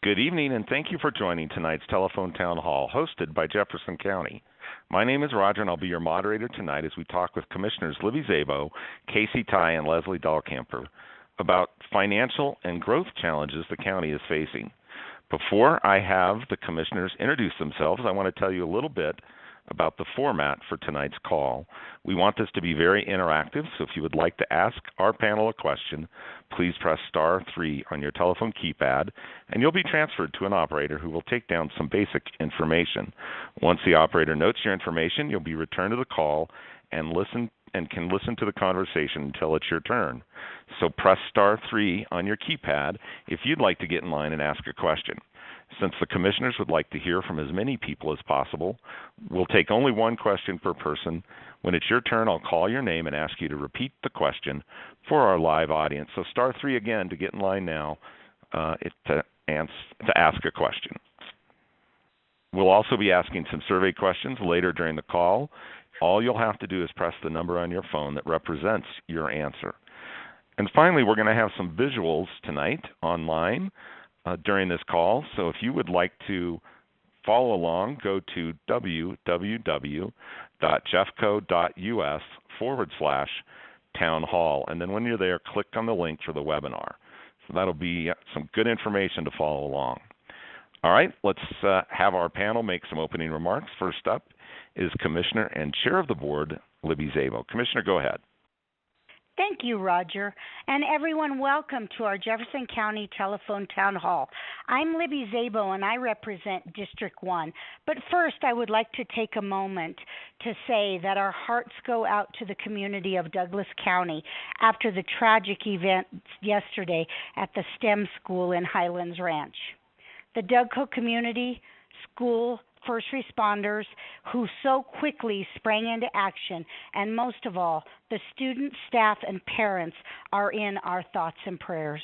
Good evening, and thank you for joining tonight's telephone town hall hosted by Jefferson County. My name is Roger, and I'll be your moderator tonight as we talk with Commissioners Libby Szabo, Casey Ty, and Leslie Dahlkamper about financial and growth challenges the county is facing. Before I have the commissioners introduce themselves, I want to tell you a little bit about the format for tonight's call. We want this to be very interactive, so if you would like to ask our panel a question, please press star 3 on your telephone keypad, and you'll be transferred to an operator who will take down some basic information. Once the operator notes your information, you'll be returned to the call and can listen to the conversation until it's your turn. So press star 3 on your keypad if you'd like to get in line and ask a question. Since the commissioners would like to hear from as many people as possible, we'll take only one question per person. When it's your turn, I'll call your name and ask you to repeat the question for our live audience. So star 3 again to get in line now to ask a question. We'll also be asking some survey questions later during the call. All you'll have to do is press the number on your phone that represents your answer. And finally, we're going to have some visuals tonight online during this call. So if you would like to follow along, go to www.jeffco.us/town hall. And then when you're there, click on the link for the webinar. So that'll be some good information to follow along. All right, let's have our panel make some opening remarks. First up is Commissioner and Chair of the Board, Libby Szabo. Commissioner, go ahead. Thank you, Roger. And everyone, welcome to our Jefferson County Telephone Town Hall. I'm Libby Szabo, and I represent District 1. But first, I would like to take a moment to say that our hearts go out to the community of Douglas County after the tragic event yesterday at the STEM school in Highlands Ranch. The Dougco community, school, first responders who so quickly sprang into action, and most of all, the students, staff, and parents are in our thoughts and prayers.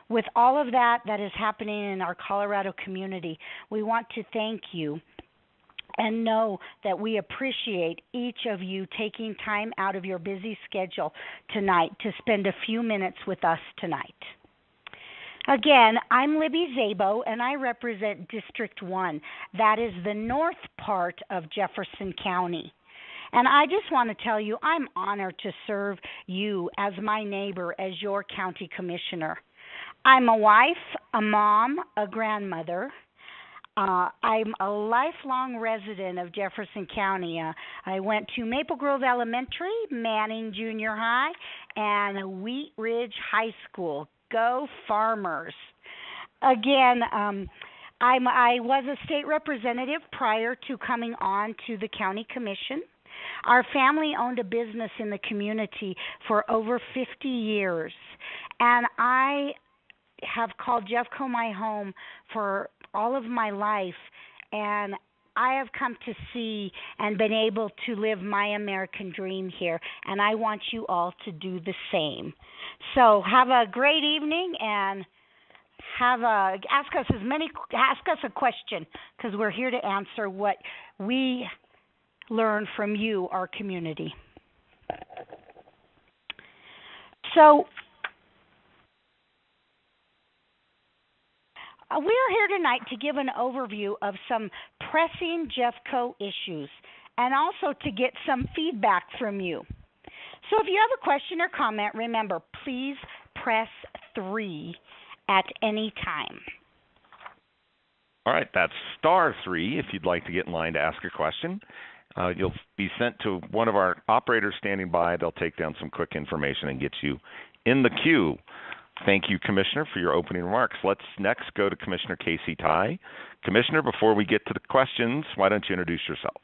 With all of that is happening in our Colorado community, we want to thank you and know that we appreciate each of you taking time out of your busy schedule tonight to spend a few minutes with us tonight. Again, I'm Libby Szabo, and I represent District 1. That is the north part of Jefferson County. And I just want to tell you, I'm honored to serve you as my neighbor, as your county commissioner. I'm a wife, a mom, a grandmother. I'm a lifelong resident of Jefferson County. I went to Maple Grove Elementary, Manning Junior High, and Wheat Ridge High School. Go Farmers. Again, I was a state representative prior to coming on to the county commission. Our family owned a business in the community for over 50 years, and I have called Jeffco my home for all of my life, and I have come to see and been able to live my American dream here, and I want you all to do the same. So have a great evening, and ask us a question, because we're here to answer what we learn from you, our community. So we are here tonight to give an overview of some pressing Jeffco issues and also to get some feedback from you. So if you have a question or comment, remember, please press 3 at any time. All right, that's star 3 if you'd like to get in line to ask a question. You'll be sent to one of our operators standing by. They'll take down some quick information and get you in the queue. Thank you, Commissioner, for your opening remarks. Let's next go to Commissioner Casey Ty. Commissioner, before we get to the questions, why don't you introduce yourself?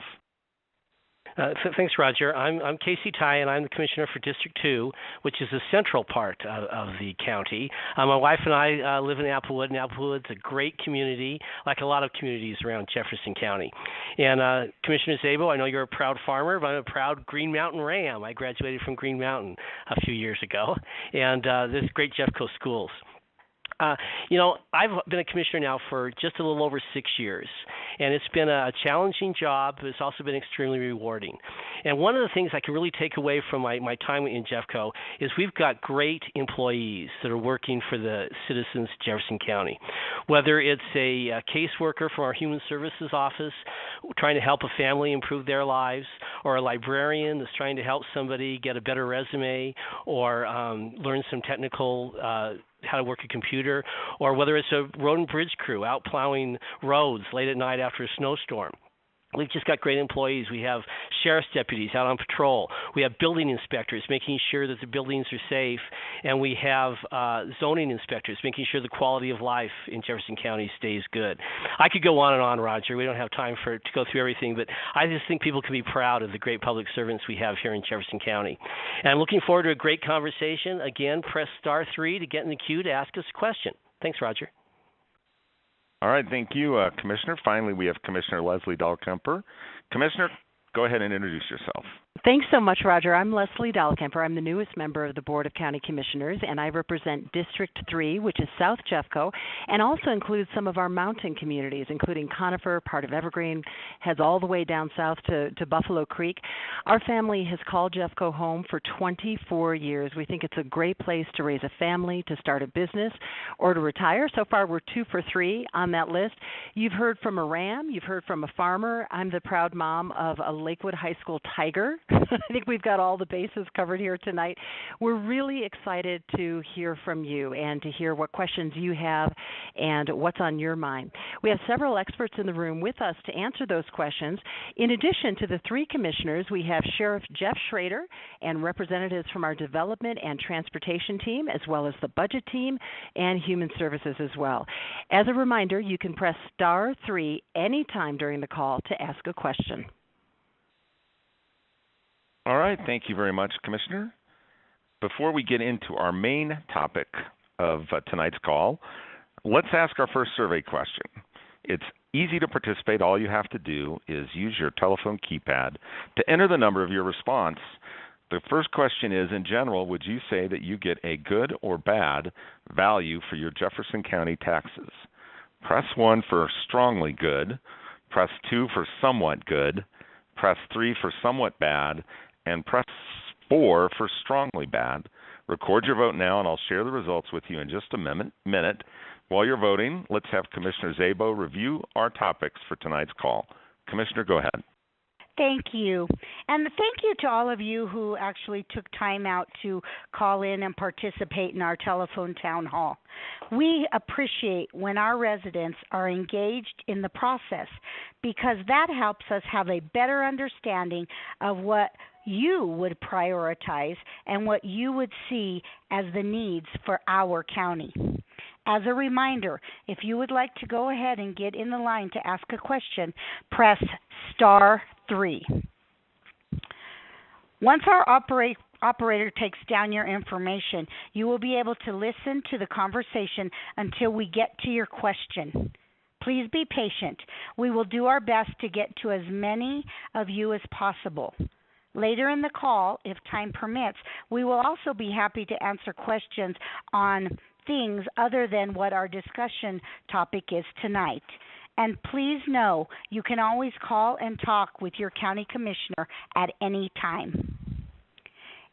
Thanks, Roger. I'm Casey Ty, and I'm the Commissioner for District 2, which is the central part of the county. My wife and I live in Applewood, and Applewood's a great community, like a lot of communities around Jefferson County. And Commissioner Szabo, I know you're a proud farmer, but I'm a proud Green Mountain Ram. I graduated from Green Mountain a few years ago, and there's great Jeffco schools. I've been a commissioner now for just a little over 6 years, And it's been a challenging job, but it's also been extremely rewarding. And one of the things I can really take away from my time in Jeffco is we've got great employees that are working for the citizens of Jefferson County. Whether it's a caseworker from our Human Services office trying to help a family improve their lives, or a librarian that's trying to help somebody get a better resume, or learn some technical how to work a computer, or whether it's a road and bridge crew out plowing roads late at night after a snowstorm. We've just got great employees. We have sheriff's deputies out on patrol. We have building inspectors making sure that the buildings are safe. And we have zoning inspectors making sure the quality of life in Jefferson County stays good. I could go on and on, Roger. We don't have time to go through everything, but I just think people can be proud of the great public servants we have here in Jefferson County. And I'm looking forward to a great conversation. Again, press *3 to get in the queue to ask us a question. Thanks, Roger. All right, thank you, Commissioner. Finally, we have Commissioner Leslie Dahlkemper. Commissioner, go ahead and introduce yourself. Thanks so much, Roger. I'm Leslie Dahlkemper. I'm the newest member of the Board of County Commissioners, and I represent District 3, which is South Jeffco, and also includes some of our mountain communities, including Conifer, part of Evergreen, heads all the way down south to Buffalo Creek. Our family has called Jeffco home for 24 years. We think it's a great place to raise a family, to start a business, or to retire. So far, we're 2 for 3 on that list. You've heard from a ram. You've heard from a farmer. I'm the proud mom of a Lakewood High School tiger. I think we've got all the bases covered here tonight. We're really excited to hear from you and to hear what questions you have and what's on your mind. We have several experts in the room with us to answer those questions. In addition to the 3 commissioners, we have Sheriff Jeff Schrader and representatives from our development and transportation team, as well as the budget team and human services as well. As a reminder, you can press *3 anytime during the call to ask a question. All right, thank you very much, Commissioner. Before we get into our main topic of tonight's call, let's ask our first survey question. It's easy to participate. All you have to do is use your telephone keypad to enter the number of your response. The first question is, in general, would you say that you get a good or bad value for your Jefferson County taxes? Press 1 for strongly good, press 2 for somewhat good, press 3 for somewhat bad, and press 4 for strongly bad. Record your vote now, and I'll share the results with you in just a minute. While you're voting, let's have Commissioner Szabo review our topics for tonight's call. Commissioner, go ahead. Thank you. And thank you to all of you who actually took time out to call in and participate in our telephone town hall. We appreciate when our residents are engaged in the process because that helps us have a better understanding of what you would prioritize and what you would see as the needs for our county. As a reminder, if you would like to go ahead and get in the line to ask a question, press *3. Once our operator takes down your information, you will be able to listen to the conversation until we get to your question. Please be patient. We will do our best to get to as many of you as possible. Later in the call, if time permits, we will also be happy to answer questions on things other than what our discussion topic is tonight. And please know you can always call and talk with your county commissioner at any time.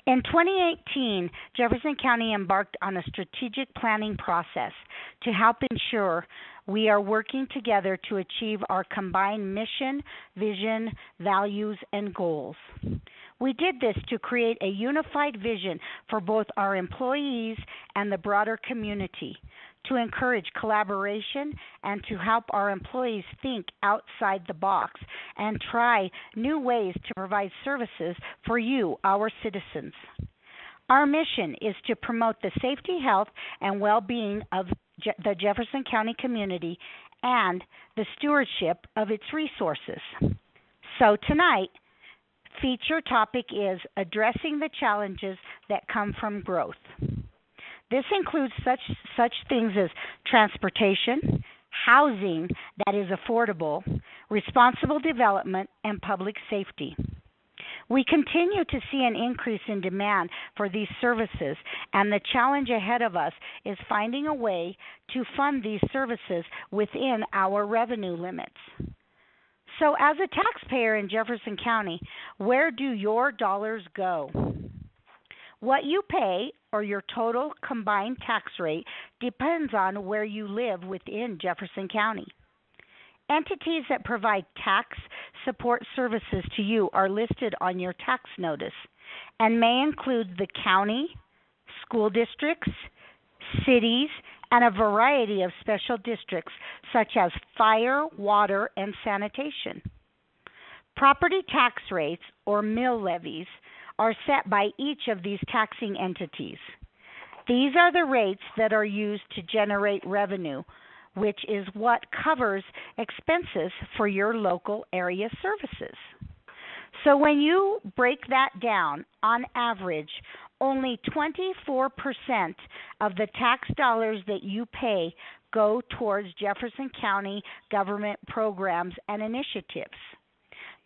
In 2018, Jefferson County embarked on a strategic planning process to help ensure we are working together to achieve our combined mission, vision, values, and goals. We did this to create a unified vision for both our employees and the broader community, to encourage collaboration and to help our employees think outside the box and try new ways to provide services for you, our citizens. Our mission is to promote the safety, health, and well-being of the Jefferson County community and the stewardship of its resources. So tonight, feature topic is addressing the challenges that come from growth. This includes such things as transportation, housing that is affordable, responsible development, and public safety. We continue to see an increase in demand for these services, and the challenge ahead of us is finding a way to fund these services within our revenue limits. So, as a taxpayer in Jefferson County, where do your dollars go? What you pay, or your total combined tax rate, depends on where you live within Jefferson County. Entities that provide tax support services to you are listed on your tax notice and may include the county, school districts, cities, and a variety of special districts such as fire, water, and sanitation. Property tax rates, or mill levies, are set by each of these taxing entities. These are the rates that are used to generate revenue, which is what covers expenses for your local area services. So when you break that down, on average, only 24% of the tax dollars that you pay go towards Jefferson County government programs and initiatives.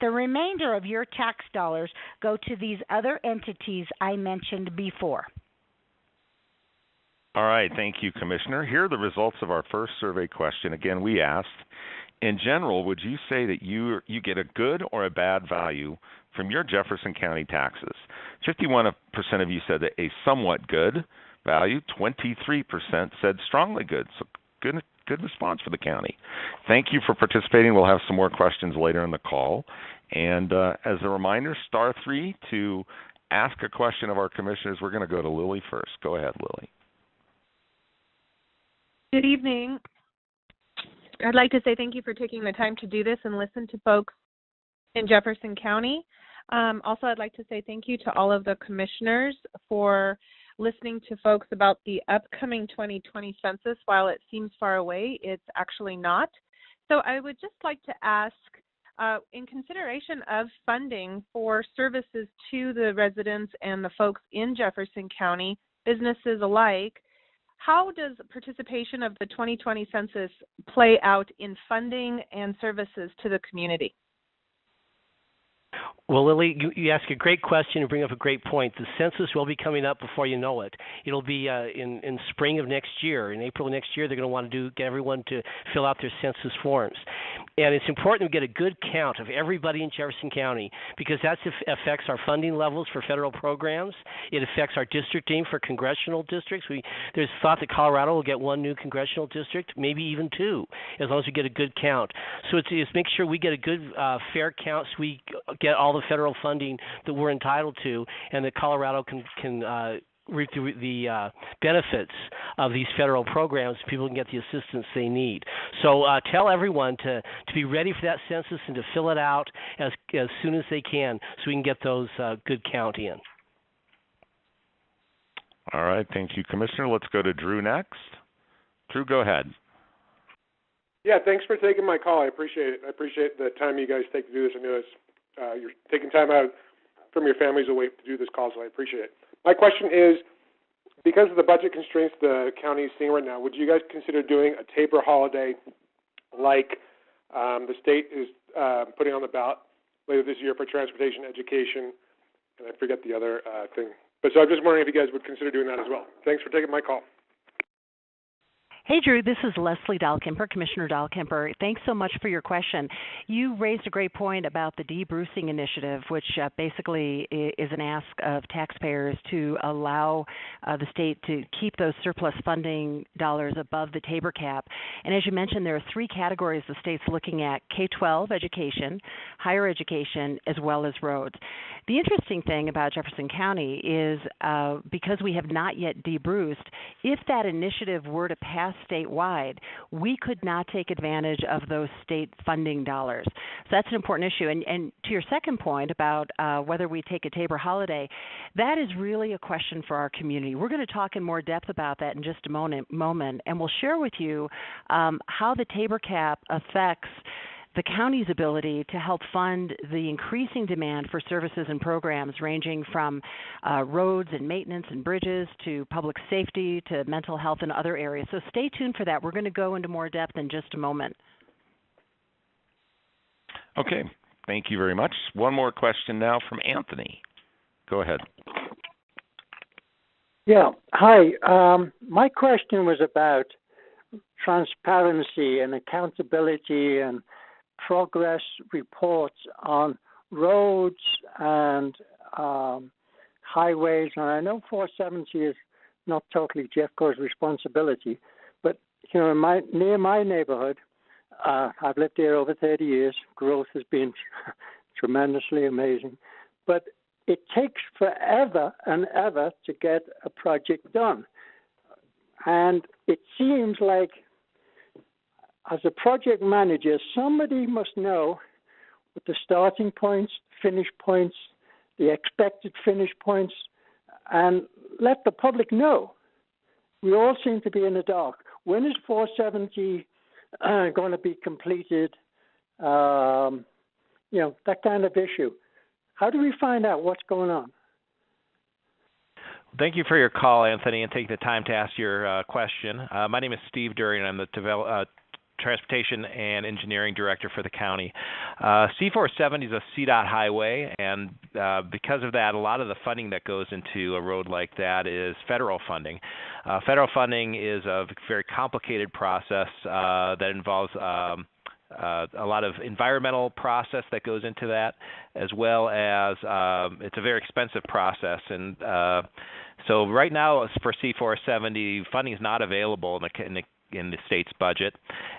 The remainder of your tax dollars go to these other entities I mentioned before. All right, thank you, Commissioner. Here are the results of our first survey question. Again, we asked, in general, would you say that you get a good or a bad value from your Jefferson County taxes? 51% of you said that a somewhat good value. 23% said strongly good. So good response for the county. Thank you for participating. We'll have some more questions later in the call. And as a reminder, *3 to ask a question of our commissioners. We're going to go to Lily first. Go ahead, Lily. Good evening. I'd like to say thank you for taking the time to do this and listen to folks in Jefferson County. Also, I'd like to say thank you to all of the commissioners for listening to folks about the upcoming 2020 census. While it seems far away, it's actually not. So I would just like to ask, in consideration of funding for services to the residents and the folks in Jefferson County, businesses alike, how does participation of the 2020 census play out in funding and services to the community? Well, Lily, you ask a great question and bring up a great point. The census will be coming up before you know it. It'll be in spring of next year. In April of next year, they're going to want to get everyone to fill out their census forms. And it's important to get a good count of everybody in Jefferson County because that affects our funding levels for federal programs. It affects our districting for congressional districts. There's thought that Colorado will get one new congressional district, maybe even two, as long as we get a good count. So it's make sure we get a good, fair count so we get all the federal funding that we're entitled to, and that Colorado can reap the benefits of these federal programs. People can get the assistance they need. So tell everyone to be ready for that census and to fill it out as soon as they can, so we can get those good count in. All right, thank you, Commissioner. Let's go to Drew next. Drew, go ahead. Yeah, thanks for taking my call. I appreciate it. I appreciate the time you guys take to do this. I know you're taking time out from your families away to do this call, so I appreciate it. My question is, because of the budget constraints the county is seeing right now, would you guys consider doing a taper holiday like the state is putting on the ballot later this year for transportation, education, and I forget the other thing. But so I'm just wondering if you guys would consider doing that as well. Thanks for taking my call. Hey, Drew, this is Leslie Dahlkemper, Commissioner Dahlkemper. Thanks so much for your question. You raised a great point about the de-Brucing initiative, which basically is an ask of taxpayers to allow the state to keep those surplus funding dollars above the Tabor cap. And as you mentioned, there are three categories the state's looking at: K-12 education, higher education, as well as roads. The interesting thing about Jefferson County is because we have not yet de-Bruced, if that initiative were to pass statewide, we could not take advantage of those state funding dollars. So that's an important issue. And to your second point about whether we take a Tabor holiday, that is really a question for our community. We're going to talk in more depth about that in just a moment, and we'll share with you how the Tabor cap affects the county's ability to help fund the increasing demand for services and programs ranging from roads and maintenance and bridges to public safety to mental health and other areas. So stay tuned for that. We're going to go into more depth in just a moment. Okay. Thank you very much. One more question now from Anthony. Go ahead. Yeah. Hi. My question was about transparency and accountability and progress reports on roads and highways, and I know 470 is not totally Jeffco's responsibility, but near my neighborhood, I've lived here over 30 years. Growth has been tremendously amazing, but it takes forever and ever to get a project done. And it seems like, as a project manager, somebody must know what the starting points, finish points, the expected finish points, and let the public know. We all seem to be in the dark. When is 470 going to be completed? That kind of issue. How do we find out what's going on? Thank you for your call, Anthony, and taking the time to ask your question. My name is Steve Dury, and I'm the Transportation and Engineering Director for the county. C470 is a CDOT highway, and because of that, a lot of the funding that goes into a road like that is federal funding. Federal funding is a very complicated process that involves a lot of environmental process that goes into that, as well as it's a very expensive process. And so right now for C470, funding is not available in the state's budget,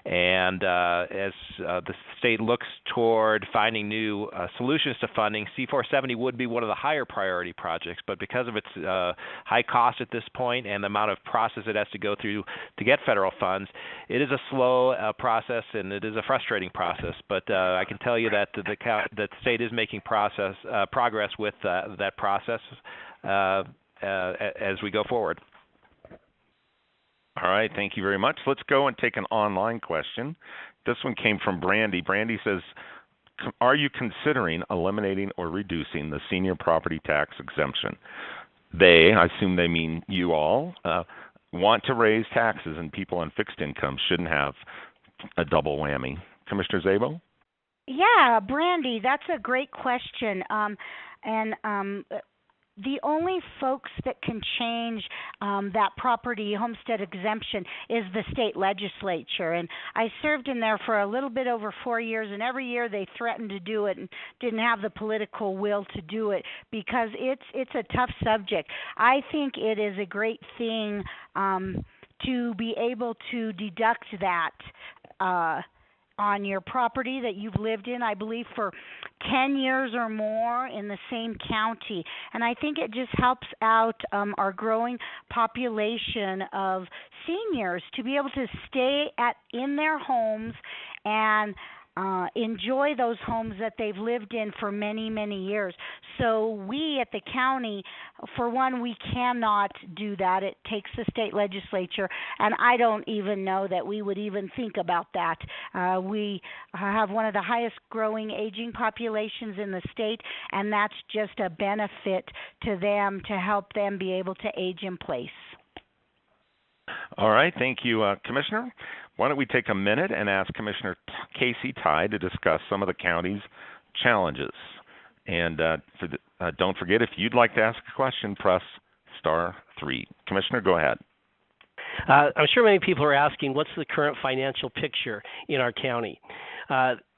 and as the state looks toward finding new solutions to funding, C470 would be one of the higher priority projects, but because of its high cost at this point and the amount of process it has to go through to get federal funds, it is a slow process and it is a frustrating process, but I can tell you that the state is making progress with that process as we go forward. All right, thank you very much. Let's go and take an online question. This one came from Brandy. Brandy says, are you considering eliminating or reducing the senior property tax exemption? I assume they mean you all, want to raise taxes, and people on fixed income shouldn't have a double whammy. Commissioner Szabo? Yeah, Brandy, that's a great question. The only folks that can change that property homestead exemption is the state legislature. And I served in there for a little bit over 4 years, and every year they threatened to do it and didn't have the political will to do it because it's a tough subject. I think it is a great thing to be able to deduct that on your property that you've lived in, I believe, for 10 years or more in the same county. And I think it just helps out our growing population of seniors to be able to stay in their homes and enjoy those homes that they've lived in for many, many years. So we at the county, for one, we cannot do that. It takes the state legislature, and I don't even know that we would even think about that. We have one of the highest growing aging populations in the state, and that's just a benefit to them to help them be able to age in place. All right, thank you, Commissioner. Why don't we take a minute and ask Commissioner Casey Tye to discuss some of the county's challenges. And don't forget, if you'd like to ask a question, press *3. Commissioner, go ahead. I'm sure many people are asking, what's the current financial picture in our county?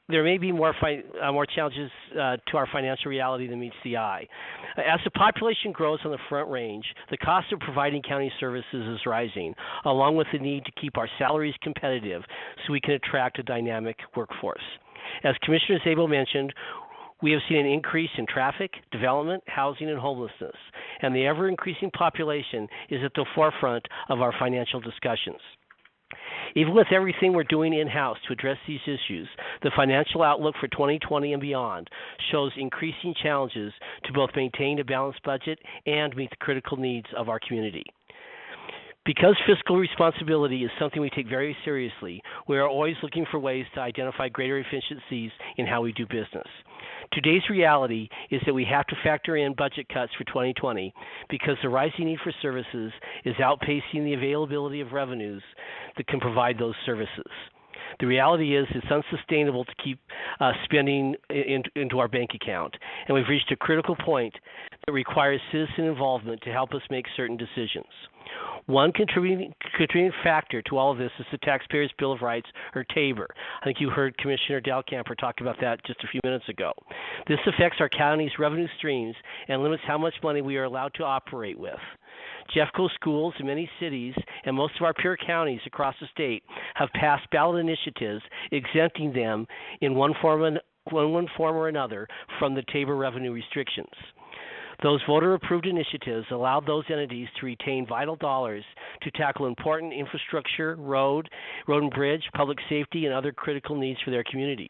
There may be more challenges to our financial reality than meets the eye. As the population grows on the Front Range, the cost of providing county services is rising, along with the need to keep our salaries competitive so we can attract a dynamic workforce. As Commissioner Szabo mentioned, we have seen an increase in traffic, development, housing, and homelessness, and the ever-increasing population is at the forefront of our financial discussions. Even with everything we're doing in-house to address these issues, the financial outlook for 2020 and beyond shows increasing challenges to both maintain a balanced budget and meet the critical needs of our community. Because fiscal responsibility is something we take very seriously, we are always looking for ways to identify greater efficiencies in how we do business. Today's reality is that we have to factor in budget cuts for 2020 because the rising need for services is outpacing the availability of revenues that can provide those services. The reality is it's unsustainable to keep spending into our bank account, and we've reached a critical point that requires citizen involvement to help us make certain decisions. One contributing factor to all of this is the Taxpayers' Bill of Rights, or TABOR. I think you heard Commissioner Dalkamper talk about that just a few minutes ago. This affects our county's revenue streams and limits how much money we are allowed to operate with. Jeffco schools in many cities and most of our peer counties across the state have passed ballot initiatives exempting them in one form or another from the TABOR revenue restrictions. Those voter-approved initiatives allowed those entities to retain vital dollars to tackle important infrastructure, road and bridge, public safety, and other critical needs for their communities.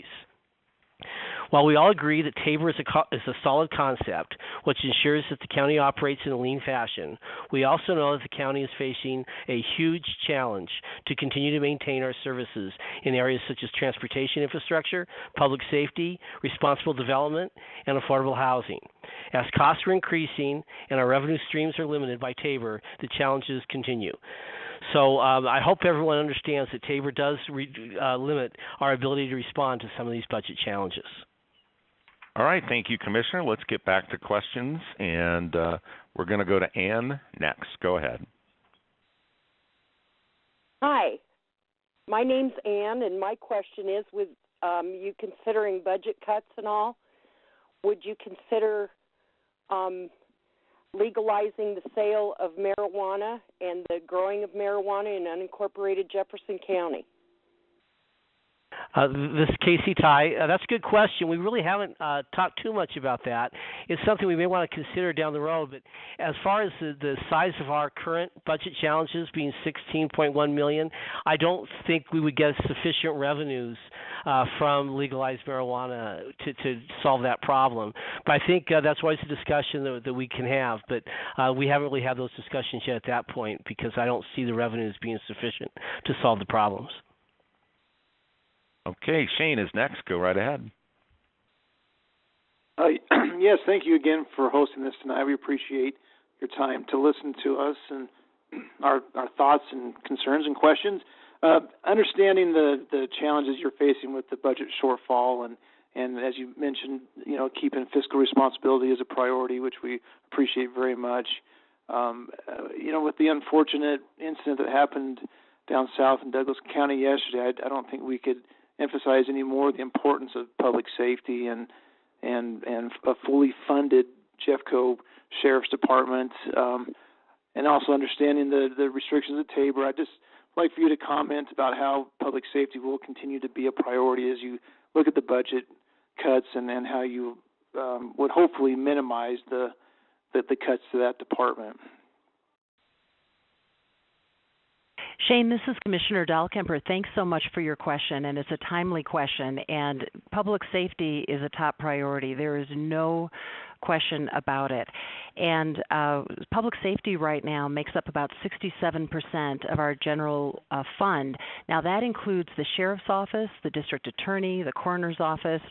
While we all agree that TABOR is a solid concept, which ensures that the county operates in a lean fashion, we also know that the county is facing a huge challenge to continue to maintain our services in areas such as transportation infrastructure, public safety, responsible development, and affordable housing. As costs are increasing and our revenue streams are limited by TABOR, the challenges continue. So I hope everyone understands that TABOR does limit our ability to respond to some of these budget challenges. All right, thank you, Commissioner. Let's get back to questions, and we're going to go to Ann next. Go ahead. Hi, my name's Ann, and my question is, with you considering budget cuts and all, would you consider legalizing the sale of marijuana and the growing of marijuana in unincorporated Jefferson County? This is Casey Ty. That's a good question. We really haven't talked too much about that. It's something we may want to consider down the road. But as far as the size of our current budget challenges being $16.1 million, I don't think we would get sufficient revenues from legalized marijuana to solve that problem. But I think that's always a discussion that we can have. But we haven't really had those discussions yet at that point because I don't see the revenues being sufficient to solve the problems. Okay, Shane is next. Go right ahead. Yes, thank you again for hosting this tonight. We appreciate your time to listen to us and our thoughts and concerns and questions. Understanding the challenges you're facing with the budget shortfall and as you mentioned, keeping fiscal responsibility as a priority, which we appreciate very much. With the unfortunate incident that happened down south in Douglas County yesterday, I don't think we could emphasize any more the importance of public safety and a fully funded Jeffco Sheriff's Department, and also understanding the restrictions of TABOR. I'd just like for you to comment about how public safety will continue to be a priority as you look at the budget cuts and how you would hopefully minimize the cuts to that department. Shane, this is Commissioner Dalkamper. Thanks so much for your question, and it's a timely question, and public safety is a top priority. There is no question about it. And public safety right now makes up about 67% of our general fund. Now, that includes the Sheriff's Office, the District Attorney, the Coroner's Office,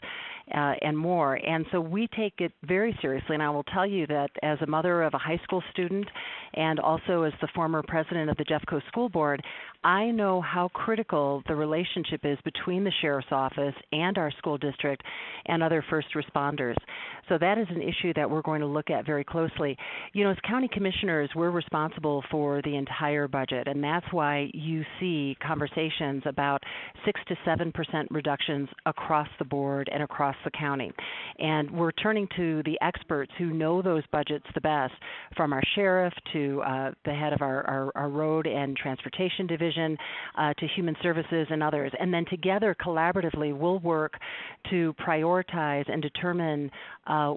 and more. And so we take it very seriously, and I will tell you that as a mother of a high school student and also as the former president of the Jeffco School Board, I know how critical the relationship is between the Sheriff's Office and our school district and other first responders. So that is an issue that we're going to look at very closely. As county commissioners, we're responsible for the entire budget, and that's why you see conversations about 6 to 7% reductions across the board and across the county. And we're turning to the experts who know those budgets the best, from our sheriff to the head of our road and transportation division to human services and others. And then together, collaboratively, we'll work to prioritize and determine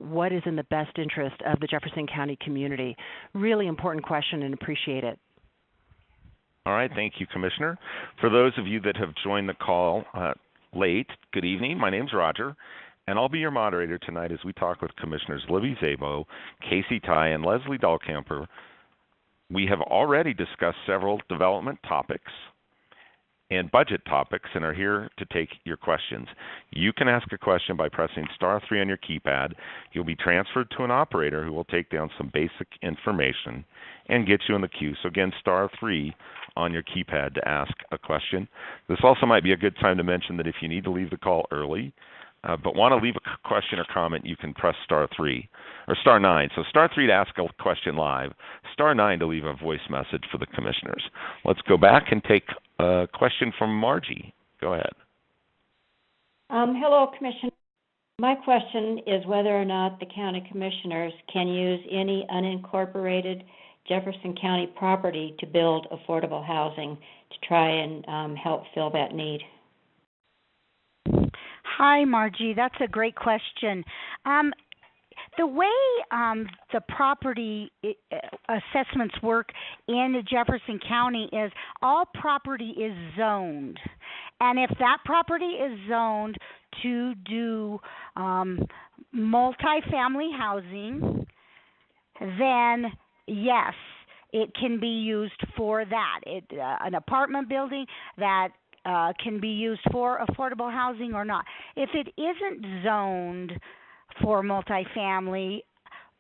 what is in the best interest of the Jefferson County community. Really important question, and appreciate it. All right, thank you, Commissioner. For those of you that have joined the call late, good evening. My name's Roger, and I'll be your moderator tonight as we talk with Commissioners Libby Szabo, Casey Ty, and Leslie Dalkamper. We have already discussed several development topics, and budget topics and are here to take your questions. You can ask a question by pressing star 3 on your keypad. You'll be transferred to an operator who will take down some basic information and get you in the queue. So again, star 3 on your keypad to ask a question. This also might be a good time to mention that if you need to leave the call early, but want to leave a question or comment, you can press star 3 or star 9. So star 3 to ask a question live, star 9 to leave a voice message for the commissioners. Let's go back and take a question from Margie. Go ahead. Hello, Commissioner. My question is whether or not the county commissioners can use any unincorporated Jefferson County property to build affordable housing to try and help fill that need. Hi, Margie. That's a great question. The way the property assessments work in Jefferson County is all property is zoned. And if that property is zoned to do multifamily housing, then yes, it can be used for that. An apartment building that can be used for affordable housing or not. If it isn't zoned for multifamily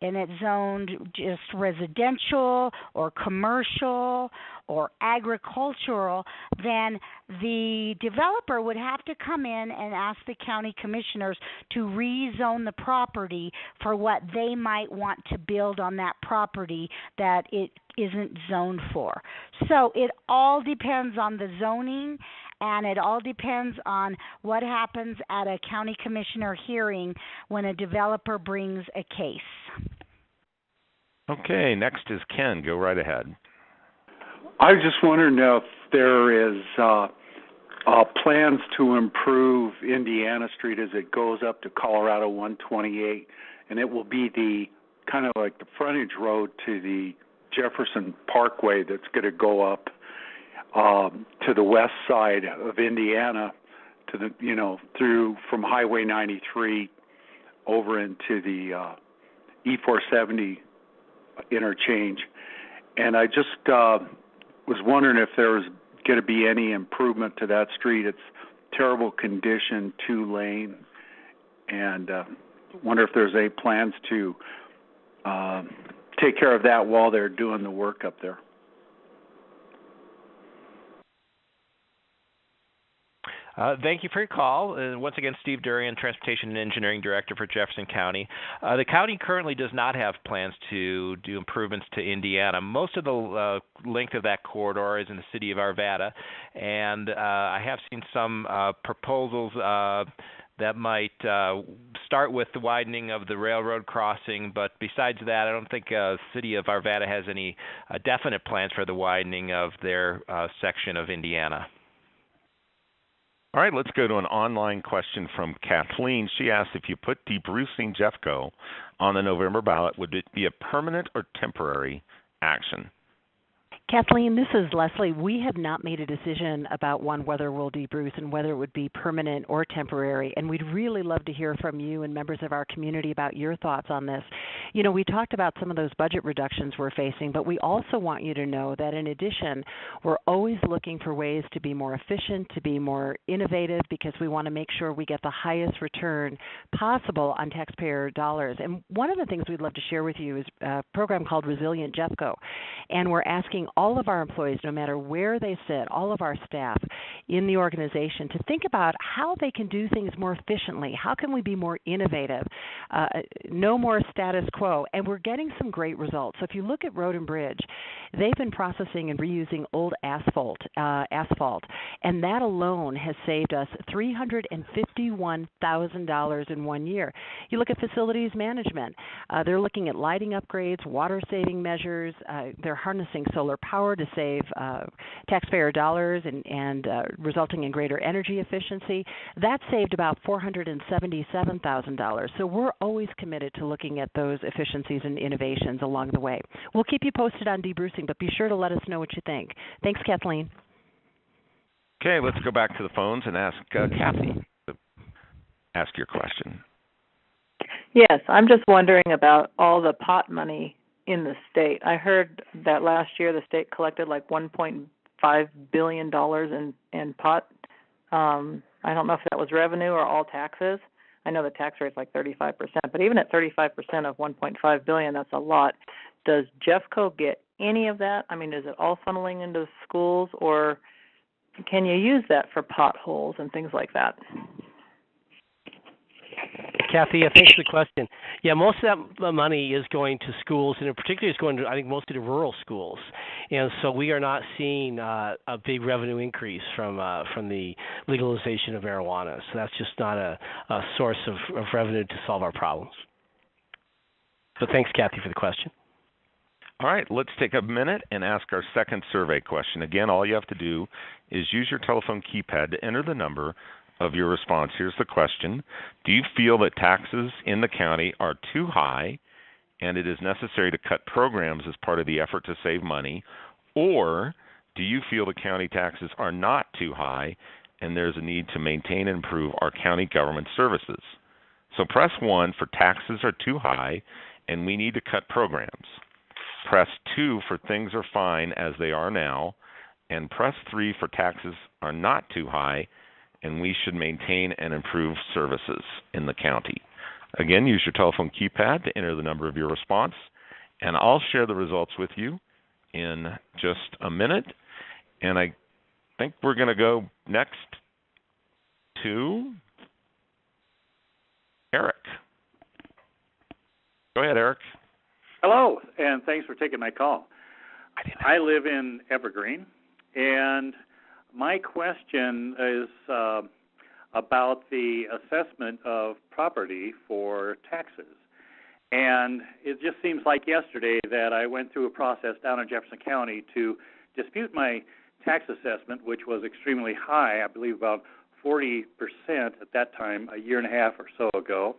and it's zoned just residential or commercial or agricultural, then the developer would have to come in and ask the county commissioners to rezone the property for what they might want to build on that property that it isn't zoned for. So it all depends on the zoning, and it all depends on what happens at a county commissioner hearing when a developer brings a case. Okay, next is Ken. Go right ahead. I was just wondering if there is plans to improve Indiana Street as it goes up to Colorado 128, and it will be the kind of like the frontage road to the Jefferson Parkway that's going to go up to the west side of Indiana, to the through from Highway 93 over into the E470 interchange. And I just was wondering if there was going to be any improvement to that street. It's terrible condition, 2-lane, and wonder if there's any plans to take care of that while they're doing the work up there. Thank you for your call. Once again, Steve Durian, Transportation and Engineering Director for Jefferson County. The county currently does not have plans to do improvements to Indiana. Most of the length of that corridor is in the city of Arvada, and I have seen some proposals that might start with the widening of the railroad crossing, but besides that, I don't think the city of Arvada has any definite plans for the widening of their section of Indiana. All right, let's go to an online question from Kathleen. She asked, if you put debrucing Jeffco on the November ballot, would it be a permanent or temporary action? Kathleen, this is Leslie. We have not made a decision about whether we'll debruce and whether it would be permanent or temporary, and we'd really love to hear from you and members of our community about your thoughts on this. You know, we talked about some of those budget reductions we're facing, but we also want you to know that in addition, we're always looking for ways to be more efficient, to be more innovative, because we want to make sure we get the highest return possible on taxpayer dollars. And one of the things we'd love to share with you is a program called Resilient Jeffco, and we're asking all of our employees, no matter where they sit, all of our staff in the organization, to think about how they can do things more efficiently. How can we be more innovative? No more status quo. And we're getting some great results. So if you look at Road and Bridge, they've been processing and reusing old asphalt, and that alone has saved us $351,000 in 1 year. You look at facilities management. They're looking at lighting upgrades, water-saving measures. They're harnessing solar power to save taxpayer dollars and resulting in greater energy efficiency. That saved about $477,000. So we're always committed to looking at those efficiencies and innovations along the way. We'll keep you posted on debrucing, but be sure to let us know what you think. Thanks, Kathleen. Okay, let's go back to the phones and ask Kathy to ask your question. Yes, I'm just wondering about all the pot money in the state. I heard that last year the state collected like $1.4 billion in pot. I don't know if that was revenue or all taxes. I know the tax rate's like 35%, but even at 35% of 1.5 billion, that's a lot. Does Jeffco get any of that? I mean, is it all funneling into schools, or can you use that for potholes and things like that? Kathy, thanks for the question. Yeah, most of that money is going to schools, and in particular, it's going to, I think, mostly to rural schools. And so we are not seeing a big revenue increase from the legalization of marijuana. So that's just not a source of revenue to solve our problems. So thanks, Kathy, for the question. All right, let's take a minute and ask our second survey question. Again, all you have to do is use your telephone keypad to enter the number of your response. Here's the question. Do you feel that taxes in the county are too high and it is necessary to cut programs as part of the effort to save money? Or do you feel the county taxes are not too high and there's a need to maintain and improve our county government services? So press 1 for taxes are too high and we need to cut programs. Press 2 for things are fine as they are now. And press 3 for taxes are not too high and we should maintain and improve services in the county. Again, use your telephone keypad to enter the number of your response, and I'll share the results with you in just a minute. And I think we're going to go next to Eric. Go ahead, Eric. Hello, and thanks for taking my call. I live in Evergreen, and my question is about the assessment of property for taxes. And it just seems like yesterday that I went through a process down in Jefferson County to dispute my tax assessment, which was extremely high, I believe about 40% at that time, a year and a half or so ago.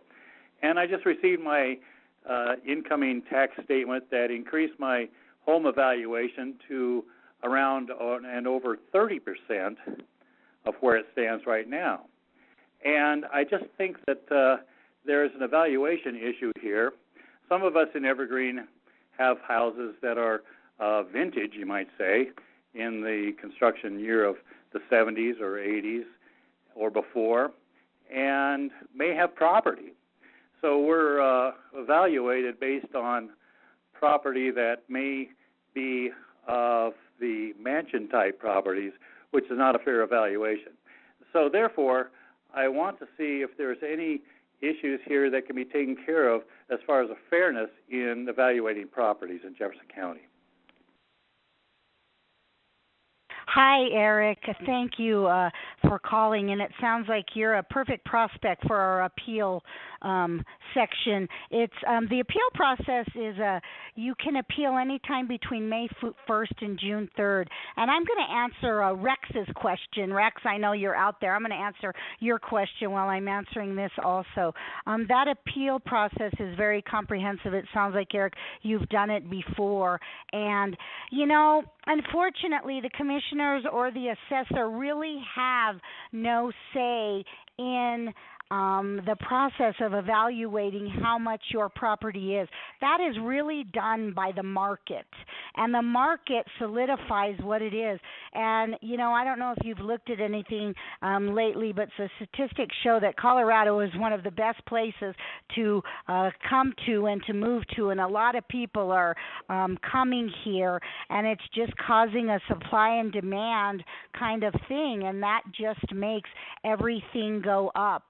And I just received my incoming tax statement that increased my home evaluation to around and over 30% of where it stands right now. And I just think that there is an evaluation issue here. Some of us in Evergreen have houses that are vintage, you might say, in the construction year of the 70s or 80s or before, and may have property. So we're evaluated based on property that may be of the mansion-type properties, which is not a fair evaluation. So therefore, I want to see if there's any issues here that can be taken care of as far as a fairness in evaluating properties in Jefferson County. Hi, Eric. Thank you for calling, and it sounds like you're a perfect prospect for our appeal section. It's the appeal process is you can appeal anytime between May 1st and June 3rd. And I'm going to answer Rex's question. Rex, I know you're out there. I'm going to answer your question while I'm answering this also. That appeal process is very comprehensive. It sounds like, Eric, you've done it before. And, you know, unfortunately, the commissioners or the assessor really have no say in the process of evaluating how much your property is. That is really done by the market, and the market solidifies what it is. And, you know, I don't know if you've looked at anything lately, but the statistics show that Colorado is one of the best places to come to and to move to, and a lot of people are coming here, and it's just causing a supply and demand kind of thing, and that just makes everything go up.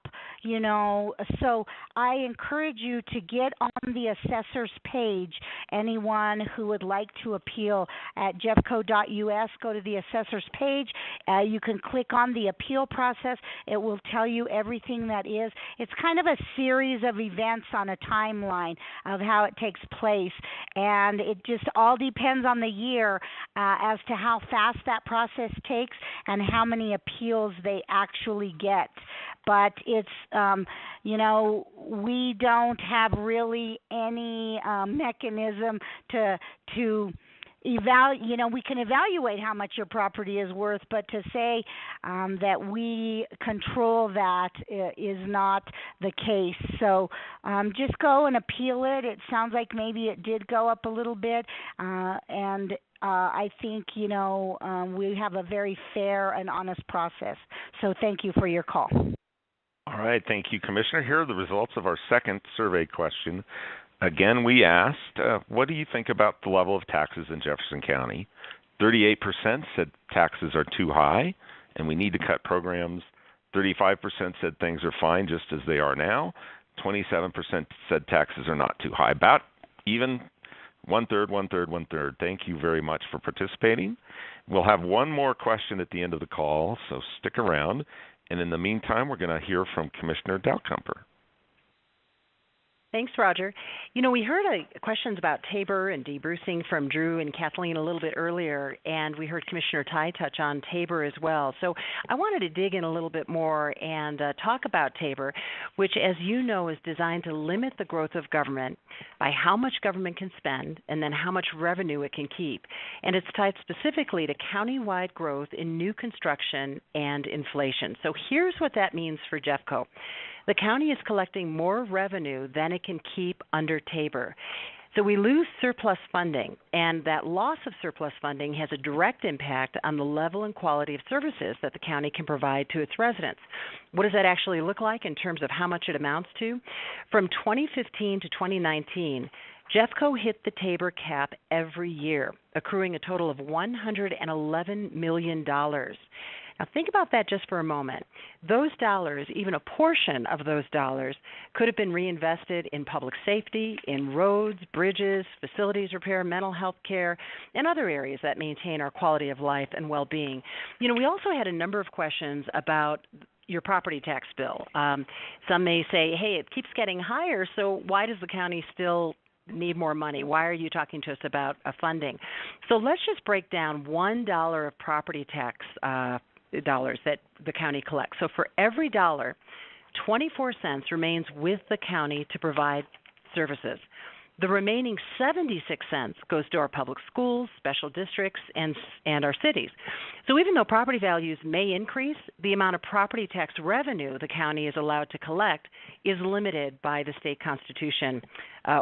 You know, so I encourage you to get on the assessor's page. Anyone who would like to appeal at jeffco.us, go to the assessor's page. You can click on the appeal process. It will tell you everything that is. It's kind of a series of events on a timeline of how it takes place, and it just all depends on the year as to how fast that process takes and how many appeals they actually get. But it's, you know, we don't have really any mechanism to we can evaluate how much your property is worth, but to say that we control that is not the case. So just go and appeal it. It sounds like maybe it did go up a little bit, and I think, we have a very fair and honest process. So thank you for your call. All right. Thank you, Commissioner. Here are the results of our second survey question. Again, we asked, what do you think about the level of taxes in Jefferson County? 38% said taxes are too high and we need to cut programs. 35% said things are fine just as they are now. 27% said taxes are not too high. About even one-third, one-third, one-third. Thank you very much for participating. We'll have one more question at the end of the call, so stick around. And in the meantime, we're going to hear from Commissioner Dalcomper. Thanks, Roger. We heard questions about Tabor and debrucing from Drew and Kathleen a little bit earlier, and we heard Commissioner Tai touch on Tabor as well. So I wanted to dig in a little bit more and talk about Tabor, which, as you know, is designed to limit the growth of government by how much government can spend and then how much revenue it can keep. And it's tied specifically to county-wide growth in new construction and inflation. So here's what that means for Jeffco. The county is collecting more revenue than it can keep under Tabor. So we lose surplus funding, and that loss of surplus funding has a direct impact on the level and quality of services that the county can provide to its residents. What does that actually look like in terms of how much it amounts to? From 2015 to 2019, Jeffco hit the Tabor cap every year, accruing a total of $111 million. Now, think about that just for a moment. Those dollars, even a portion of those dollars, could have been reinvested in public safety, in roads, bridges, facilities repair, mental health care, and other areas that maintain our quality of life and well-being. We also had a number of questions about your property tax bill. Some may say, hey, it keeps getting higher, so why does the county still need more money? Why are you talking to us about funding? So let's just break down $1 of property tax dollars that the county collects. So for every dollar, 24 cents remains with the county to provide services. The remaining 76 cents goes to our public schools, special districts, and our cities. So even though property values may increase, the amount of property tax revenue the county is allowed to collect is limited by the state constitution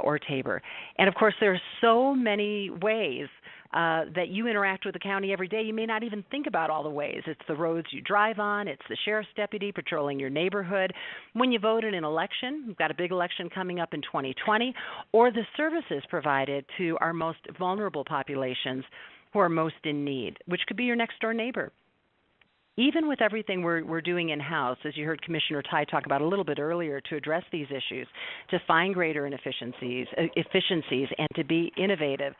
or Tabor. And of course, there are so many ways that you interact with the county every day. You may not even think about all the ways. It's the roads you drive on. It's the sheriff's deputy patrolling your neighborhood. When you vote in an election, we've got a big election coming up in 2020, or the services provided to our most vulnerable populations who are most in need, which could be your next-door neighbor. Even with everything we're doing in-house, as you heard Commissioner Tai talk about a little bit earlier, to address these issues, to find greater efficiencies, and to be innovative,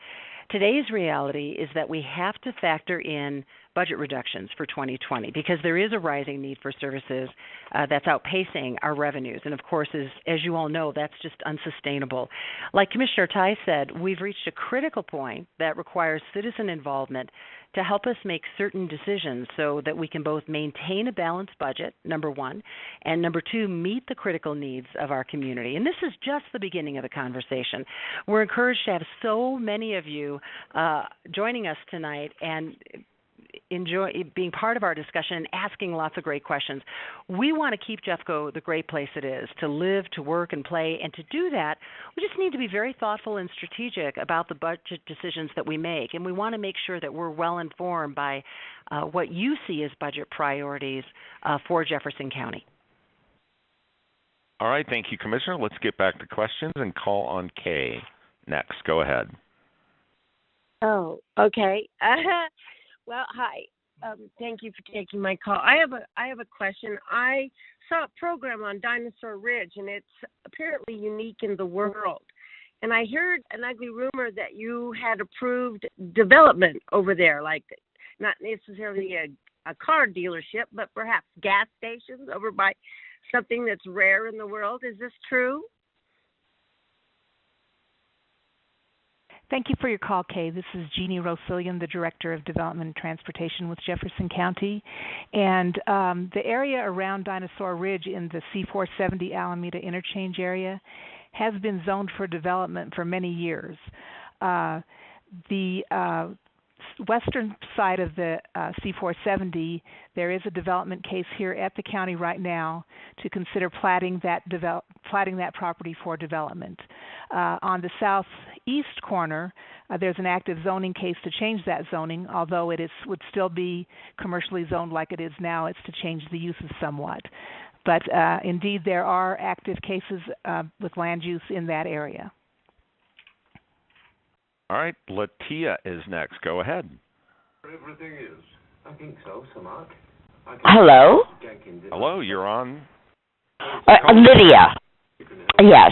today's reality is that we have to factor in budget reductions for 2020 because there is a rising need for services that's outpacing our revenues. And, of course, as you all know, that's just unsustainable. Like Commissioner Tai said, we've reached a critical point that requires citizen involvement to help us make certain decisions so that we can both maintain a balanced budget, number one, and number two, meet the critical needs of our community. And this is just the beginning of the conversation. We're encouraged to have so many of you joining us tonight and enjoy being part of our discussion and asking lots of great questions. We want to keep Jeffco the great place it is to live, to work, and play. And to do that, we just need to be very thoughtful and strategic about the budget decisions that we make. And we want to make sure that we're well informed by what you see as budget priorities for Jefferson County. All right. Thank you, Commissioner. Let's get back to questions and call on Kay next. Go ahead. Oh, okay. Well, hi. Thank you for taking my call. I have a question. I saw a program on Dinosaur Ridge, and it's apparently unique in the world. And I heard an ugly rumor that you had approved development over there, like not necessarily a car dealership, but perhaps gas stations over by something that's rare in the world. Is this true? Thank you for your call, Kay. This is Jeannie Rosillian, the Director of Development and Transportation with Jefferson County. And the area around Dinosaur Ridge in the C-470 Alameda interchange area has been zoned for development for many years. the western side of the C470, there is a development case here at the county right now to consider platting that property for development. On the southeast corner, there's an active zoning case to change that zoning, although would still be commercially zoned like it is now. It's to change the uses somewhat. But indeed, there are active cases with land use in that area. All right, Latia is next. Go ahead. Everything is. I think so, Mark. Hello? Hello, you're on. Lydia. Yes.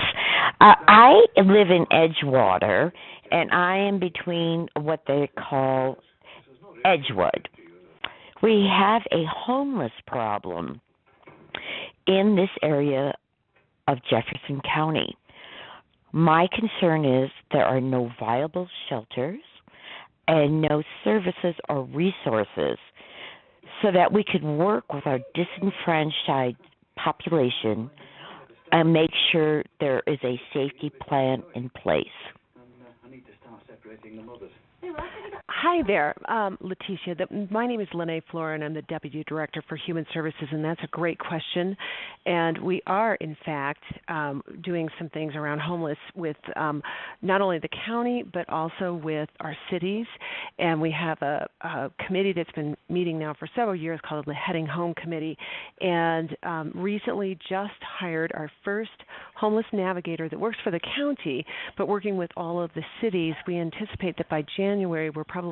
I live in Edgewater, and I am between what they call Edgewood. We have a homeless problem in this area of Jefferson County. My concern is there are no viable shelters and no services or resources so that we could work with our disenfranchised population and make sure there is a safety plan in place. I need to start separating the mothers. Hi there, Letitia. My name is Lene Flora, and I'm the Deputy Director for Human Services, and that's a great question. And we are, in fact, doing some things around homeless with not only the county, but also with our cities. And we have a committee that's been meeting now for several years called the Heading Home Committee, and recently just hired our first homeless navigator that works for the county, but working with all of the cities. We anticipate that by January, we're probably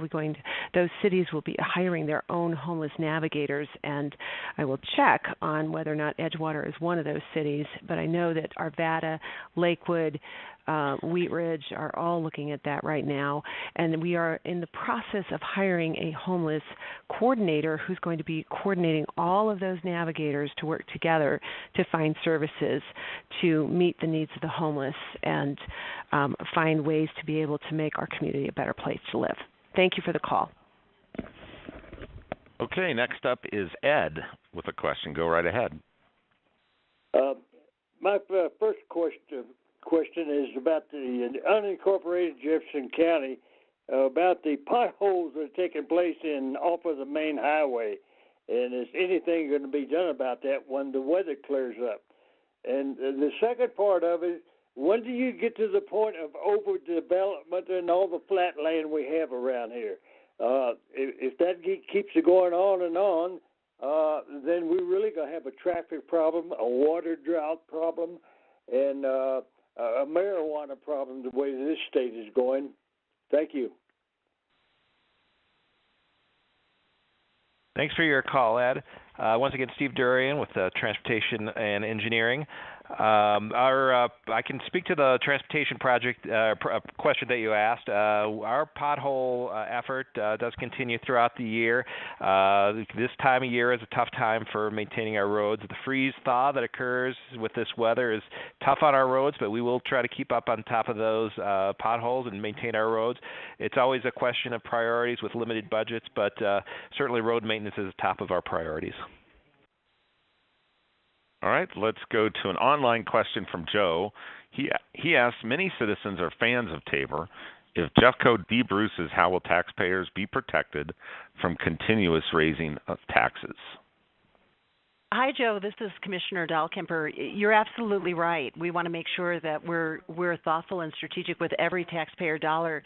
those cities will be hiring their own homeless navigators, and I will check on whether or not Edgewater is one of those cities, but I know that Arvada, Lakewood, Wheat Ridge are all looking at that right now, and we are in the process of hiring a homeless coordinator who's going to be coordinating all of those navigators to work together to find services to meet the needs of the homeless and find ways to be able to make our community a better place to live. Thank you for the call. Okay, next up is Ed with a question. Go right ahead. My first question is about the unincorporated Jefferson County, about the potholes that are taking place off of the main highway, and is anything going to be done about that when the weather clears up? And the second part of it, when do you get to the point of overdevelopment and all the flat land we have around here? If that keeps going on and on, then we're really going to have a traffic problem, a water drought problem, and a marijuana problem the way this state is going. Thank you. Thanks for your call, Ed. Once again, Steve Durian with Transportation and Engineering. I can speak to the transportation project question that you asked. Our pothole effort does continue throughout the year. This time of year is a tough time for maintaining our roads. The freeze-thaw that occurs with this weather is tough on our roads, but we will try to keep up on top of those potholes and maintain our roads. It's always a question of priorities with limited budgets, but certainly road maintenance is top of our priorities. All right, let's go to an online question from Joe. He asks, many citizens are fans of Tabor. If Jeffco debruces, how will taxpayers be protected from continuous raising of taxes? Hi, Joe. This is Commissioner Dahlkemper. You're absolutely right. We want to make sure that we're thoughtful and strategic with every taxpayer dollar.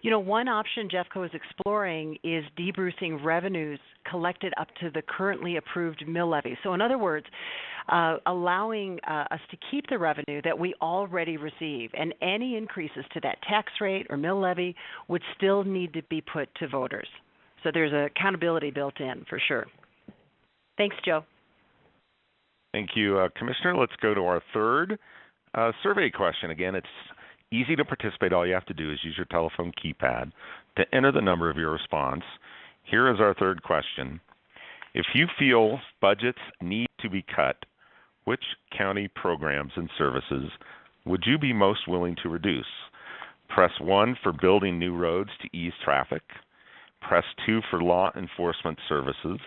You know, one option Jeffco is exploring is debrucing revenues collected up to the currently approved mill levy. So in other words, allowing us to keep the revenue that we already receive, and any increases to that tax rate or mill levy would still need to be put to voters. So there's accountability built in for sure. Thanks, Joe. Thank you, Commissioner. Let's go to our third survey question. Again, it's easy to participate. All you have to do is use your telephone keypad to enter the number of your response. Here is our third question. If you feel budgets need to be cut, which county programs and services would you be most willing to reduce? Press 1 for building new roads to ease traffic. Press 2 for law enforcement services.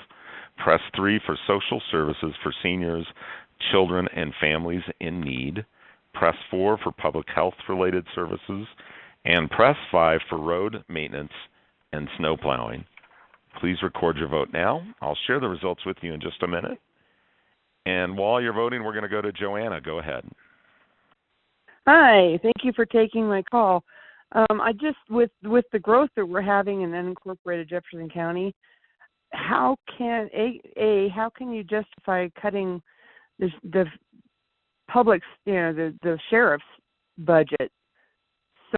Press 3 for social services for seniors, children, and families in need. Press 4 for public health-related services. and press 5 for road maintenance and snow plowing. Please record your vote now. I'll share the results with you in just a minute. And while you're voting, we're going to go to Joanna. Go ahead. Hi, thank you for taking my call. I just, with the growth that we're having in unincorporated Jefferson County, how can how can you justify cutting the public's, the sheriff's budget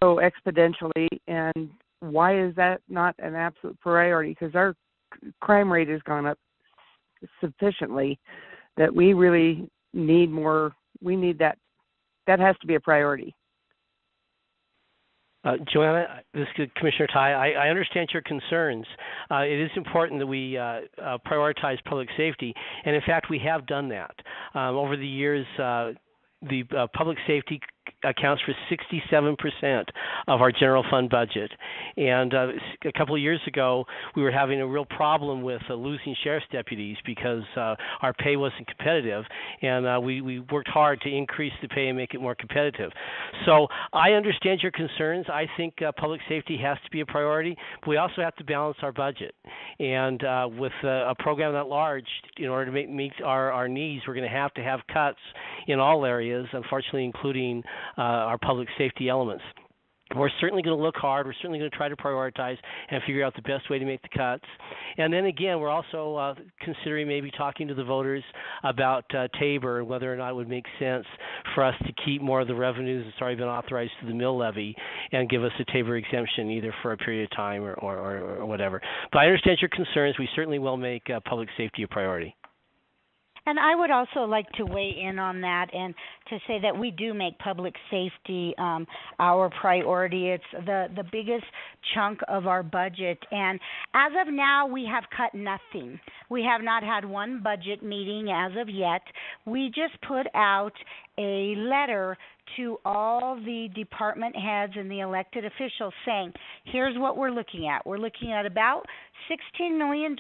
so exponentially, and why is that not an absolute priority? Because our crime rate has gone up sufficiently that we really need more. We need that. That has to be a priority. Joanna, this is Commissioner Ty. I understand your concerns. It is important that we prioritize public safety, and in fact, we have done that. Over the years, the public safety accounts for 67% of our general fund budget. And a couple of years ago, we were having a real problem with losing sheriff's deputies because our pay wasn't competitive, and we worked hard to increase the pay and make it more competitive. So I understand your concerns. I think public safety has to be a priority, but we also have to balance our budget. And with a program that large, in order to meet our needs, we're going to have cuts in all areas, unfortunately, including our public safety elements. We're certainly going to look hard. We're certainly going to try to prioritize and figure out the best way to make the cuts. And then again, we're also considering maybe talking to the voters about Tabor and whether or not it would make sense for us to keep more of the revenues that's already been authorized to the mill levy and give us a Tabor exemption either for a period of time or whatever. But I understand your concerns. We certainly will make public safety a priority. And I would also like to weigh in on that and to say that we do make public safety our priority. It's the biggest chunk of our budget. And as of now, we have cut nothing. We have not had one budget meeting as of yet. We just put out a letter to all the department heads and the elected officials saying, here's what we're looking at. We're looking at about $16 million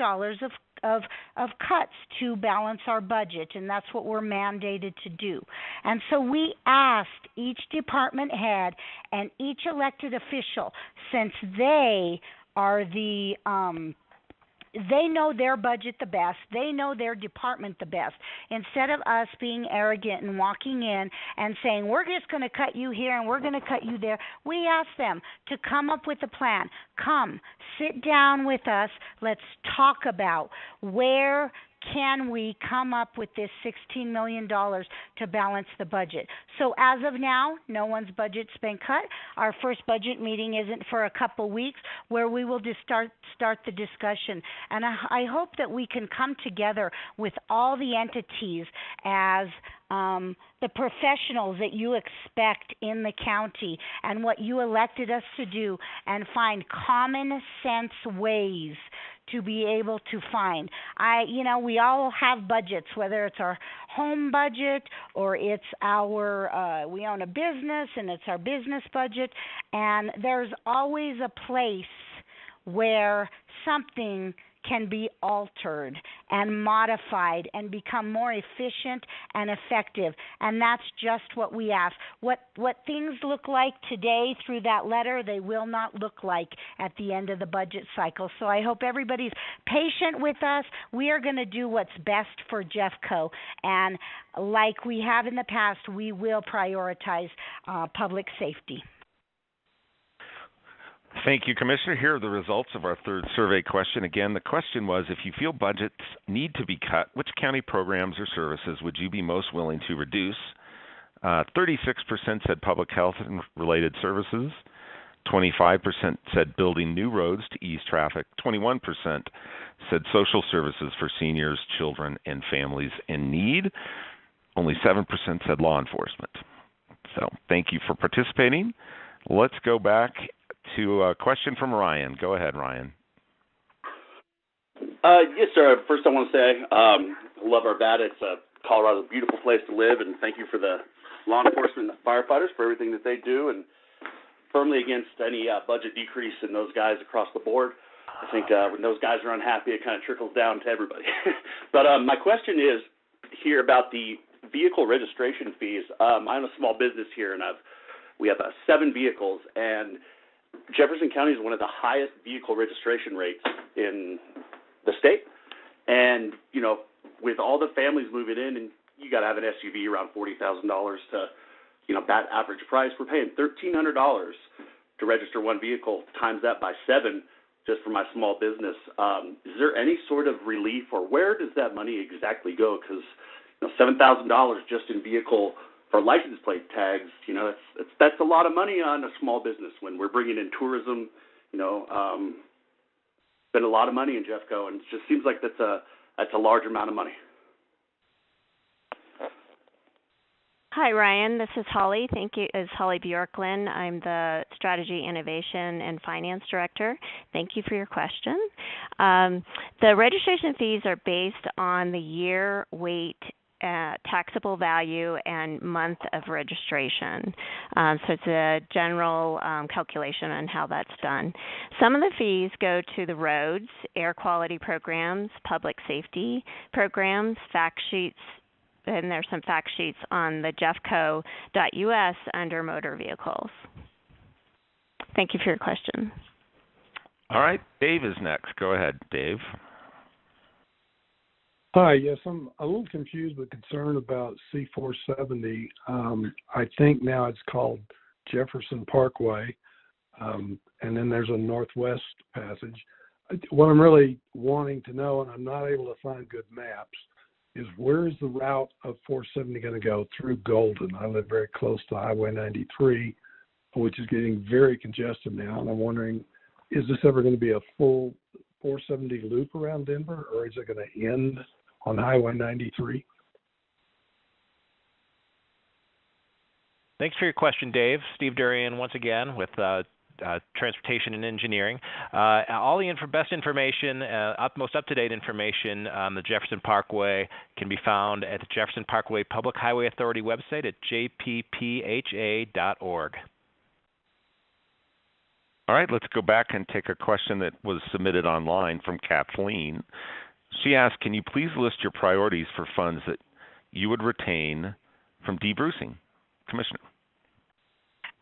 of cuts to balance our budget, and that's what we're mandated to do. And so we asked each department head and each elected official, since they are they know their budget the best. They know their department the best. Instead of us being arrogant and walking in and saying, we're just going to cut you here and we're going to cut you there, we asked them to come up with a plan. Come, sit down with us. Let's talk about where can we come up with this $16 million to balance the budget. So as of now, no one's budget's been cut. Our first budget meeting isn't for a couple weeks, where we will just start the discussion. And I hope that we can come together with all the entities as the professionals that you expect in the county and what you elected us to do, and find common sense ways to be able to find. We all have budgets, whether it's our home budget or it's we own a business and it's our business budget, and there's always a place where something can be altered and modified and become more efficient and effective. And that's just what we ask. What things look like today through that letter, they will not look like at the end of the budget cycle. So I hope everybody's patient with us. We are going to do what's best for Jeffco. And like we have in the past, we will prioritize public safety. Thank you, Commissioner. Here are the results of our third survey question. Again, the question was, if you feel budgets need to be cut, which county programs or services would you be most willing to reduce? 36% said public health and related services. 25% said building new roads to ease traffic. 21% said social services for seniors, children, and families in need. Only 7% said law enforcement. So thank you for participating. Let's go back to a question from Ryan. Go ahead, Ryan. Yes, sir. First, I want to say I love Arvada. Colorado's a beautiful place to live, and thank you for the law enforcement and the firefighters for everything that they do, and firmly against any budget decrease in those guys across the board. I think when those guys are unhappy, it kind of trickles down to everybody. But my question is here about the vehicle registration fees. I own a small business here, and we have 7 vehicles, and Jefferson County is one of the highest vehicle registration rates in the state. And, you know, with all the families moving in, and you got to have an SUV around $40,000 to, you know, that average price. We're paying $1,300 to register one vehicle, times that by 7 just for my small business. Is there any sort of relief, or where does that money exactly go? Because, you know, $7,000 just in vehicle for license plate tags, you know, that's a lot of money on a small business when we're bringing in tourism, you know, spend a lot of money in Jeffco, and it just seems like that's a large amount of money. Hi, Ryan. This is Holly. Thank you. It's Holly Bjorklund. I'm the Strategy, Innovation, and Finance Director. Thank you for your question. The registration fees are based on the year, weight, taxable value, and month of registration. So it's a general calculation on how that's done. Some of the fees go to the roads, air quality programs, public safety programs, fact sheets, and there's some fact sheets on the jeffco.us under motor vehicles. Thank you for your question. All right, Dave is next. Go ahead, Dave. Hi, yes, I'm a little confused but concerned about C470. I think now it's called Jefferson Parkway, and then there's a northwest passage. What I'm really wanting to know, and I'm not able to find good maps, is where is the route of 470 going to go through Golden? I live very close to Highway 93, which is getting very congested now, and I'm wondering, is this ever going to be a full 470 loop around Denver, or is it going to end on Highway 93? Thanks for your question, Dave. Steve Durian once again with Transportation and Engineering. All the best information, most up-to-date information on the Jefferson Parkway can be found at the Jefferson Parkway Public Highway Authority website at jppha.org. All right, let's go back and take a question that was submitted online from Kathleen. She asked, can you please list your priorities for funds that you would retain from debrucing? Commissioner.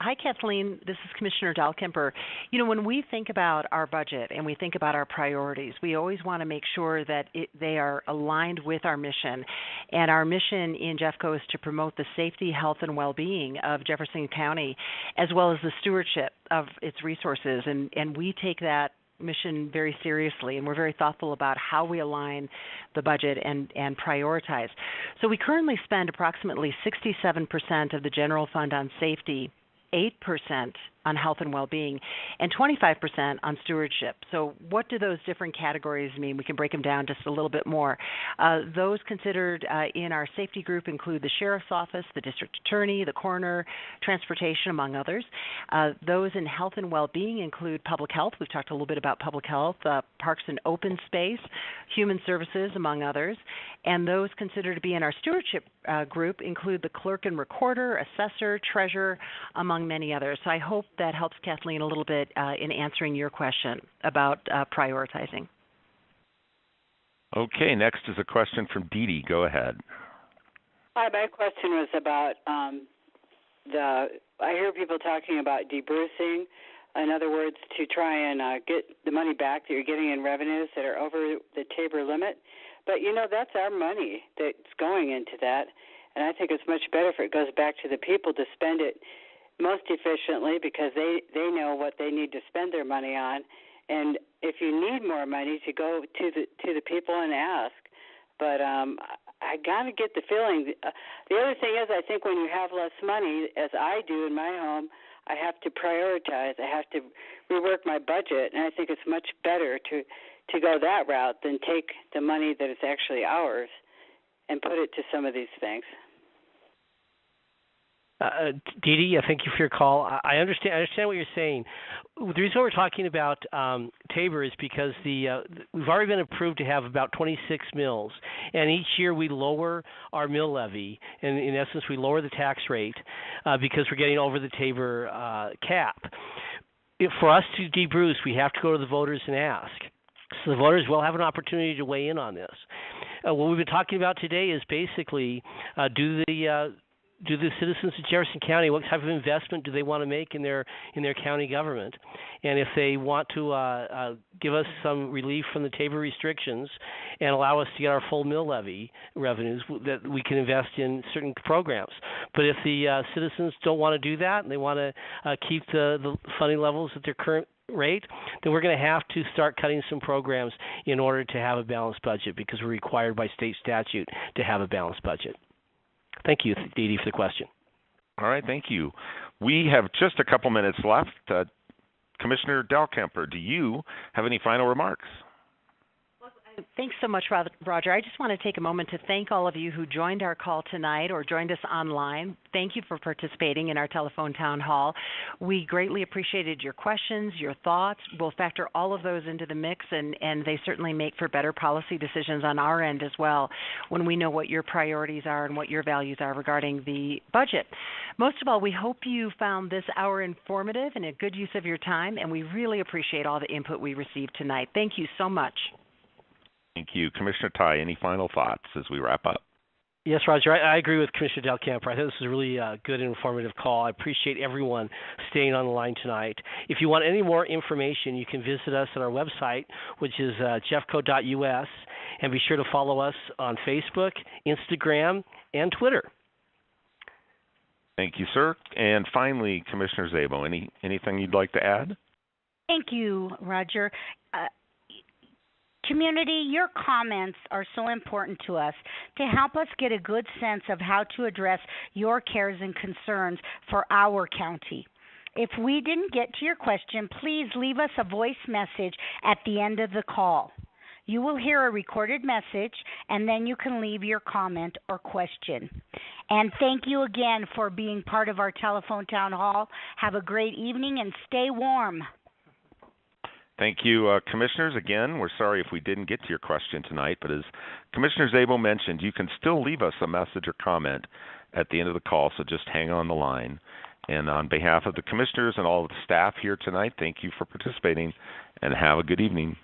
Hi, Kathleen. This is Commissioner Dahlkemper. You know, when we think about our budget and we think about our priorities, we always want to make sure that they are aligned with our mission. And our mission in Jeffco is to promote the safety, health, and well-being of Jefferson County, as well as the stewardship of its resources. And we take that mission very seriously, and we're very thoughtful about how we align the budget and prioritize. So we currently spend approximately 67% of the general fund on safety, 8% on health and well-being, and 25% on stewardship. So what do those different categories mean? We can break them down just a little bit more. Those considered in our safety group include the Sheriff's Office, the District Attorney, the Coroner, Transportation, among others. Those in health and well-being include public health. We've talked a little bit about public health, parks and open space, human services, among others. And those considered to be in our stewardship group include the Clerk and Recorder, Assessor, Treasurer, among many others. So I hope that helps Kathleen a little bit in answering your question about prioritizing. Okay, next is a question from Dee Dee. Go ahead. Hi, my question was about I hear people talking about debrucing. In other words, to try and get the money back that you're getting in revenues that are over the Tabor limit. But, you know, that's our money that's going into that, and I think it's much better if it goes back to the people to spend it most efficiently because they know what they need to spend their money on. And if you need more money, to go to the people and ask. But I got to get the feeling. The other thing is, I think when you have less money, as I do in my home, I have to prioritize. I have to rework my budget, and I think it's much better to go that route than take the money that is actually ours and put it to some of these things. Dee Dee, thank you for your call. I understand what you're saying. The reason we're talking about Tabor is because we've already been approved to have about 26 mills, and each year we lower our mill levy, and in essence we lower the tax rate because we're getting over the Tabor cap. For us to debruce, we have to go to the voters and ask. So the voters will have an opportunity to weigh in on this. What we've been talking about today is basically do the do the citizens of Jefferson County, what type of investment do they want to make in their county government? And if they want to give us some relief from the Tabor restrictions and allow us to get our full mill levy revenues, that we can invest in certain programs. But if the citizens don't want to do that and they want to keep the funding levels at their current rate, then we're going to have to start cutting some programs in order to have a balanced budget, because we're required by state statute to have a balanced budget. Thank you, Dee Dee, for the question. All right, thank you. We have just a couple minutes left. Commissioner Dahlkemper, do you have any final remarks? Thanks so much, Roger. I just want to take a moment to thank all of you who joined our call tonight or joined us online. Thank you for participating in our telephone town hall. We greatly appreciated your questions, your thoughts. We'll factor all of those into the mix, and they certainly make for better policy decisions on our end as well when we know what your priorities are and what your values are regarding the budget. Most of all, we hope you found this hour informative and a good use of your time, and we really appreciate all the input we received tonight. Thank you so much. Thank you. Commissioner Tai, any final thoughts as we wrap up? Yes, Roger, I agree with Commissioner Dahlkemper. I think this was a really good and informative call. I appreciate everyone staying on the line tonight. If you want any more information, you can visit us at our website, which is jeffco.us, and be sure to follow us on Facebook, Instagram, and Twitter. Thank you, sir. And finally, Commissioner Szabo, anything you'd like to add? Thank you, Roger. Community, your comments are so important to us to help us get a good sense of how to address your cares and concerns for our county. If we didn't get to your question, please leave us a voice message at the end of the call. You will hear a recorded message, and then you can leave your comment or question. And thank you again for being part of our telephone town hall. Have a great evening and stay warm. Thank you, Commissioners. Again, we're sorry if we didn't get to your question tonight, but as Commissioner Szabo mentioned, you can still leave us a message or comment at the end of the call, so just hang on the line. And on behalf of the Commissioners and all of the staff here tonight, thank you for participating, and have a good evening.